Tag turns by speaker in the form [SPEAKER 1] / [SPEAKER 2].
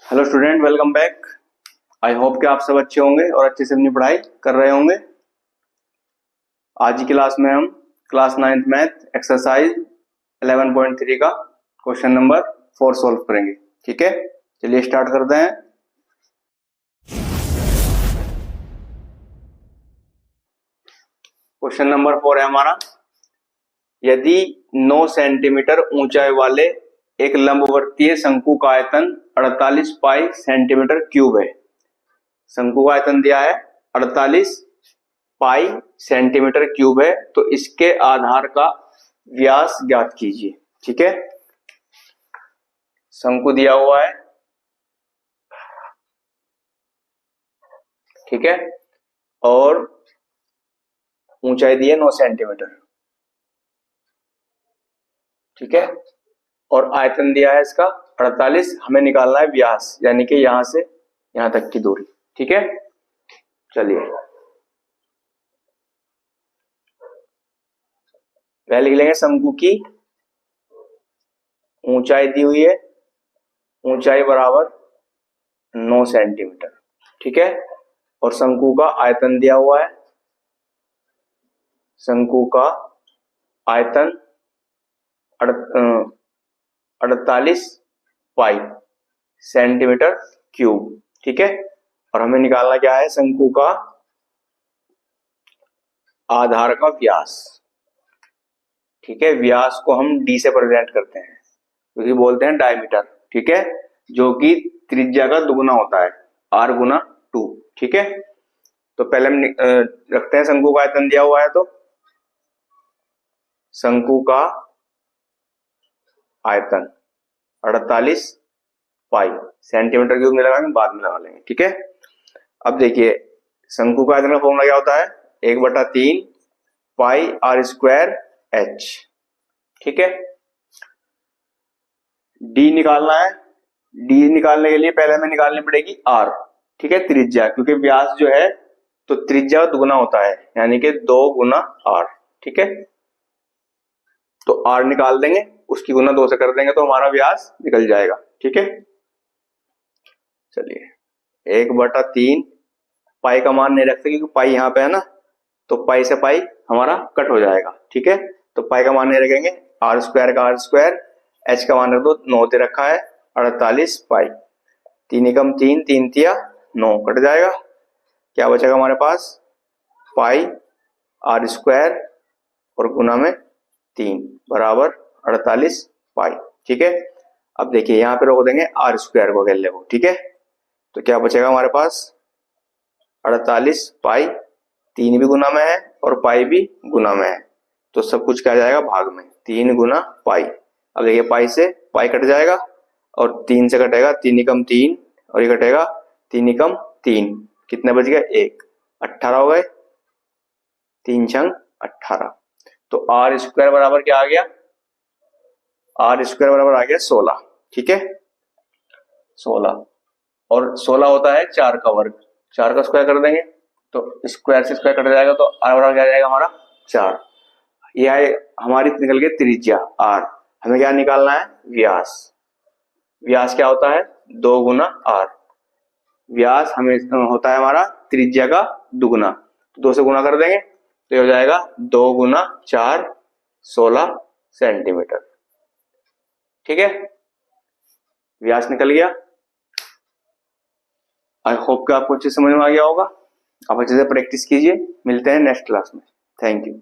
[SPEAKER 1] Hello student, welcome back. I hope कि आप सब अच्छे होंगे और अच्छे से अपनी पढ़ाई कर रहे होंगे। आज की क्लास में हम क्लास 9th मैथ एक्सरसाइज 11.3 का क्वेश्चन नंबर 4 सॉल्व करेंगे। ठीक है, चलिए स्टार्ट करते हैं। क्वेश्चन नंबर 4 है हमारा, यदि 9 सेंटीमीटर ऊंचाई वाले एक लंबवर्तीय शंकु का आयतन 48 पाई सेंटीमीटर क्यूब है। शंकु का आयतन दिया है 48 पाई सेंटीमीटर क्यूब है, तो इसके आधार का व्यास ज्ञात कीजिए। ठीक है, शंकु दिया हुआ है, ठीक है, और ऊंचाई दी है 9 सेंटीमीटर, ठीक है, और आयतन दिया है इसका 48। हमें निकालना है व्यास, यानी कि यहां से यहां तक की दूरी। ठीक है, चलिए पहले लिख लेंगे शंकु की ऊंचाई दी हुई है, ऊंचाई बराबर 9 सेंटीमीटर, ठीक है, और शंकु का आयतन दिया हुआ है, शंकु का आयतन 48 पाई सेंटीमीटर क्यूब, ठीक है, और हमें निकालना क्या है, शंकु का आधार का व्यास। ठीक है, व्यास को हम डी से प्रेजेंट करते हैं, क्योंकि बोलते हैं डायमीटर, ठीक है, जो कि त्रिज्या का दुगुना होता है, r गुना 2। ठीक है, तो पहले हम रखते हैं शंकु का आयतन दिया हुआ है, तो शंकु का आयतन 48 पाई सेंटीमीटर क्यूब में लगाएंगे, बाद में लगा लेंगे। ठीक है, अब देखिए शंकु का आयतन का फॉर्मूला क्या होता है, 1/3 पाई r स्क्वायर h। ठीक है, डी निकालना है, डी निकालने के लिए पहले हमें निकालनी पड़ेगी r, ठीक है, त्रिज्या, क्योंकि व्यास जो है तो त्रिज्या दुगुना होता है, यानी कि 2 गुना r। ठीक है, तो r निकाल देंगे, उसकी गुना 2 से कर देंगे तो हमारा व्यास निकल जाएगा। ठीक है, चलिए 1/3 पाई का मान नहीं रखते, क्योंकि पाई यहाँ पे है ना, तो पाई से पाई हमारा कट हो जाएगा। ठीक है, तो पाई का मान नहीं रखेंगे, r स्क्वायर का r स्क्वायर, h का मान रख दो, 9 दे रखा है, 48 पाई, 3 एकम 3, 3 तिया 9, कट जाएगा, क्या बचेगा हमारे पास, पाई r स्क्वायर और गुना में 3 बराबर 48 पाई। ठीक है, अब देखिए यहाँ पे रोक देंगे r स्क्वायर को अकेले को। ठीक है, तो क्या बचेगा हमारे पास, 48 पाई, 3 भी गुना में है और पाई भी गुना में है, तो सब कुछ क्या जाएगा भाग में, 3 गुना पाई। अब देखिए पाई से पाई कट जाएगा और 3 से कटेगा, 3 एकम 3 और ये कटेगा 3 एकम 3, कितने बच गए, 1, 18 हो गए, 3 छंग 18। तो r स्क्वायर बराबर क्या आ गया, r स्क्वायर बराबर आ गया 16। ठीक है, 16, और 16 होता है 4 का वर्ग, 4 का स्क्वायर कर देंगे तो स्क्वायर से स्क्वायर कट जाएगा, तो r बराबर क्या जाएगा हमारा 4। यह है हमारी निकल गई त्रिज्या r। हमें क्या निकालना है, व्यास। व्यास क्या होता है, 2 गुना r। व्यास हमें होता है हमारा त्रिज्या का दुगुना, 2 से गुना कर देंगे तो ये हो जाएगा 2 गुना 4, 16 सेंटीमीटर। ठीक है, व्यास निकल गया। आई होप कि आपको अच्छे समझ में आ गया होगा। आप अच्छे से प्रैक्टिस कीजिए, मिलते हैं नेक्स्ट क्लास में। Thank you.